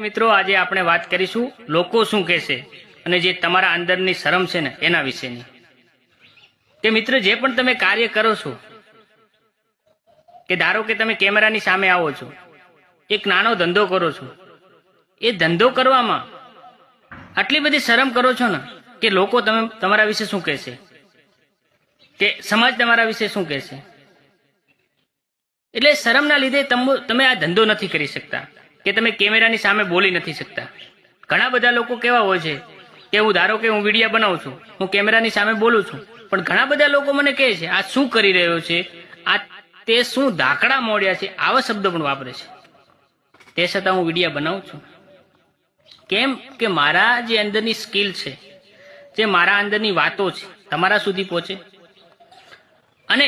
મિત્રો, આજે આપણે વાત કરીશું લોકો શું કહેશે અને જે તમારા અંદરની શરમ છે ને એના વિશેની. કે મિત્ર, જે પણ તમે કાર્ય કરો છો, કે ધારો કે તમે કેમેરાની સામે આવો છો, એક નાનો ધંધો કરો છો, એ ધંધો કરવામાં આટલી બધી શરમ કરો છો ને કે લોકો તમારા વિશે શું કહેશે, કે સમાજ તમારા વિશે શું કહેશે. એટલે શરમના લીધે તમે આ ધંધો નથી કરી શકતા, કે તમે કેમેરાની સામે બોલી નથી શકતા. ઘણા બધા લોકો કેવા હોય છે કે હું ધારો કે હું વિડીયો બનાવું છું, હું કેમેરાની સામે બોલું છું, પણ ઘણા બધા લોકો મને કહે છે આ શું કરી રહ્યો છે, આ તે શું ધાકડા મોડ્યા છે, આવા શબ્દો પણ વાપરે છે. તે છતાં હું વિડીયો બનાવું છું. કેમ કે મારા જે અંદરની સ્કિલ છે, જે મારા અંદરની વાતો છે, તમારા સુધી પહોંચે, અને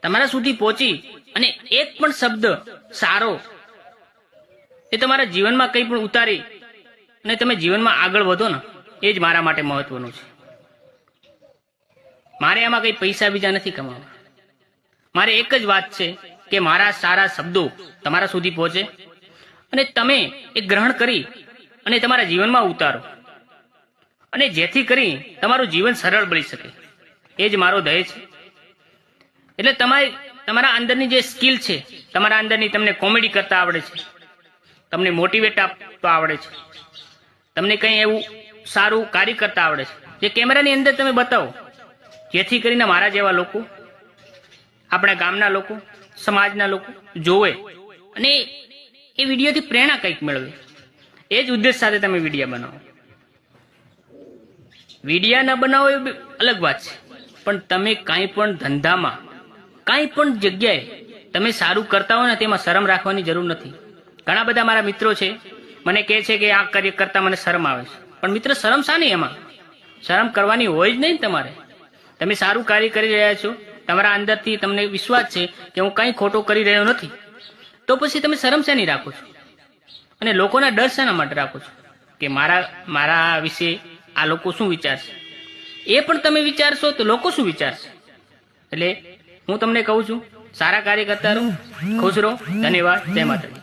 તમારા સુધી પહોંચી અને એક પણ શબ્દ સારો એ તમારા જીવનમાં કંઈ પણ ઉતારી અને તમે જીવનમાં આગળ વધો ને, એ જ મારા માટે મહત્વનું છે. મારે આમાં કંઈ પૈસા બીજા નથી કમાવા. મારે એક જ વાત છે કે મારા સારા શબ્દો તમારા સુધી પહોંચે અને તમે એ ગ્રહણ કરી અને તમારા જીવનમાં ઉતારો, અને જેથી કરી તમારું જીવન સરળ બની શકે. એ જ મારો ધ્યેય છે. એટલે તમારા અંદરની જે સ્કિલ છે, તમારા અંદરની, તમને કોમેડી કરતા આવડે છે, તમને મોટિવેટ આપતો આવડે છે, તમને કંઈ એવું સારું કાર્ય કરતા આવડે છે, જે કેમેરાની અંદર તમે બતાવો, જેથી કરીને મારા જેવા લોકો, આપણા ગામના લોકો, સમાજના લોકો જોવે અને એ વિડીયોથી પ્રેરણા કંઈક મેળવે. એ જ ઉદ્દેશ સાથે તમે વિડીયો બનાવો. વિડીયો ન બનાવો એ અલગ વાત છે, પણ તમે કાંઈ પણ ધંધામાં, કાંઈ પણ જગ્યાએ તમે સારું કરતા હોય ને, તેમાં શરમ રાખવાની જરૂર નથી. ઘણા બધા મારા મિત્રો છે, મને કહે છે કે આ કાર્ય કરતા મને શરમ આવે છે. પણ મિત્ર, શરમ શાની? એમાં શરમ કરવાની હોય જ નહીં. તમે સારું કાર્ય કરી રહ્યા છો, તમારા અંદરથી તમને વિશ્વાસ છે કે હું કંઈ ખોટો કરી રહ્યો નથી, તો પછી તમે શરમ શાની રાખો છો? અને લોકોના ડર શાના માટે રાખો છો કે મારા વિશે આ લોકો શું વિચારશે? એ પણ તમે વિચારશો તો લોકો શું વિચારશે? એટલે હું તમને કહું છું, સારા કાર્ય કરતા રહો, ખુશ રહો. ધન્યવાદ. જય માતાજી.